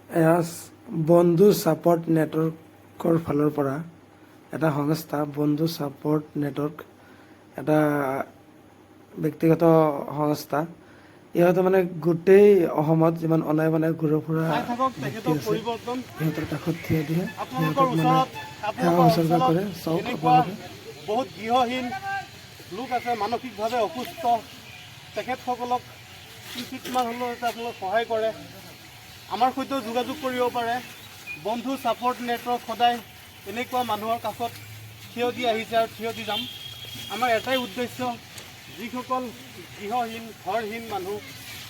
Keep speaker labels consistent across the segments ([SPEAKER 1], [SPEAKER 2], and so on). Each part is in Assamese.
[SPEAKER 1] এয়া বন্ধু ছাপৰ্ট নেটৱৰ্কৰ ফালৰ পৰা এটা সংস্থা। বন্ধু ছাপৰ্ট নেটৱৰ্ক এটা ব্যক্তিগত সংস্থা। ইহঁতে মানে গোটেই অসমত যিমান অনাই বনাই ঘূৰি ফুৰা ব্যক্তি আছে সিহঁতৰ কাষত থিয় দিয়ে, সিহঁতক মানে সেৱা উচৰ্গা কৰে। চাওক আপোনালোকে,
[SPEAKER 2] বহুত গৃহহীন লোক আছে, মানসিকভাৱে অসুস্থ, তেখেতসকলক কিঞ্চিতমান হ'লেও আপোনালোক সহায় কৰে। আমাৰ সৈতেও যোগাযোগ কৰিব পাৰে। বন্ধু ছাপৰ্ট নেটৱৰ্ক সদায় এনেকুৱা মানুহৰ কাষত থিয় দি আহিছে আৰু থিয় দি যাম। আমাৰ এটাই উদ্দেশ্য, যিসকল গৃহহীন ঘৰহীন মানুহ,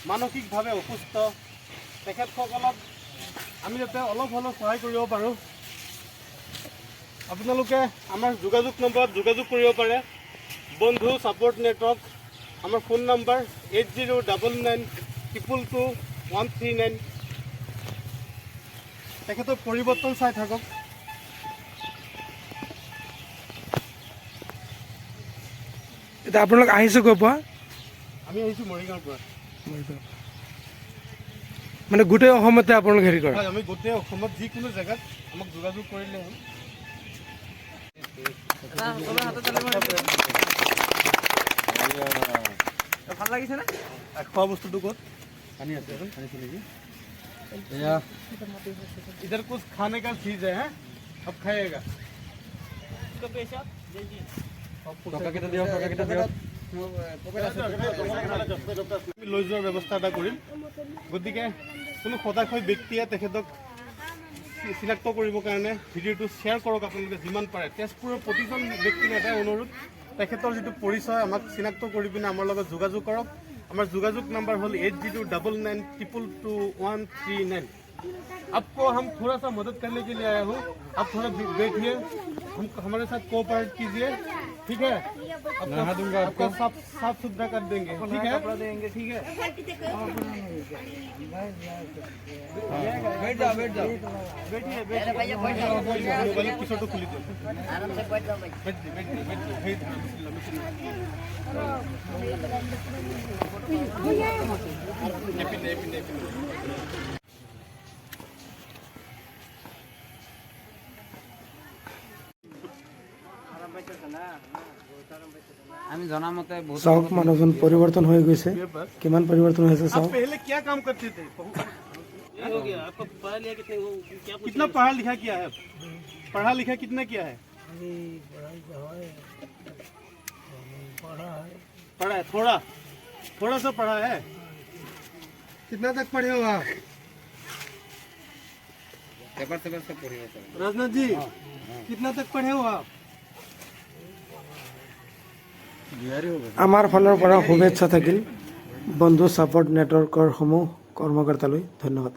[SPEAKER 2] মানসিকভাৱে অসুস্থ, তেখেতসকলক আমি যাতে অলপ হ'লেও সহায় কৰিব পাৰোঁ। আপোনালোকে আমাৰ যোগাযোগ নম্বৰত যোগাযোগ কৰিব পাৰে। বন্ধু ছাপৰ্ট নেটৱৰ্ক, আমাৰ ফোন নম্বৰ 8099222139। তেখেতৰ পৰিৱৰ্তন চাই থাকক।
[SPEAKER 1] এতিয়া আপোনালোক আহিছে ক'ৰ পৰা?
[SPEAKER 2] আমি আহিছোঁ মৰিগাঁৱৰ পৰা।
[SPEAKER 1] মানে গোটেই অসমতে আপোনালোক হেৰি কৰে?
[SPEAKER 2] হয়, আমি গোটেই অসমত যিকোনো জেগাত আমাক যোগাযোগ কৰিলে হ'ল। ভাল লাগিছে নে? খোৱা বস্তুটো ক'ত? পানী আছে, পানী চলিছে। इधर कुछ खाने का चीज है, अब खाएगा। इसका पैसा লৈ যোৱাৰ ব্যৱস্থা এটা কৰিম। গতিকে কোনো সদায় ব্যক্তিয়ে তেখেতক চিনাক্ত কৰিবৰ কাৰণে ভিডিঅ'টো শ্বেয়াৰ কৰক আপোনালোকে যিমান পাৰে। তেজপুৰৰ প্ৰতিজন ব্যক্তিৰ এটাই অনুৰোধ, তেখেতৰ যিটো পৰিচয় আমাক চিনাক্ত কৰি পিনে আমাৰ লগত যোগাযোগ কৰক। আমার যোগাযোग नंबर होल 8099222139। आपको हम थोड़ा सा मदद करने के लिए आया हूँ। आप थोड़ा बैठिए, हम हमारे साथ कोऑपरेट कीजिए, ठीक है? नहा दूंगा आपको, साफ सुथरा कर देंगे, ठीक है? कपड़ा देंगे, ठीक है? बैठ जाओ, बैठ जाओ, बैठिए, बैठिए। मोबाइल की फोटो खुली दो, आराम से बैठ जाओ, बैठिए, बैठिए, बैठिए।
[SPEAKER 3] আমি জনা মতে
[SPEAKER 1] চাওক মানুহজন পৰিৱৰ্তন হৈ গৈছে। কিমান পৰিৱৰ্তন হৈছে চাওক।
[SPEAKER 2] पहले क्या काम करते थे? कितना पढ़ा लिखा किया है? पढ़ा लिखा कितना किया है? पढ़ा है, थोड़ा थोड़ा सा पढ़ा है। कितना तक पढ़े हो आप?
[SPEAKER 3] पेपर से पढ़े हो?
[SPEAKER 2] राजनाथ जी, कितना तक पढ़े हो आप?
[SPEAKER 1] আমাৰ ফালৰ পৰা শুভেচ্ছা থাকিল বন্ধু ছাপৰ্ট নেটৱৰ্কৰ সমূহ কৰ্মকৰ্তালৈ। ধন্যবাদ।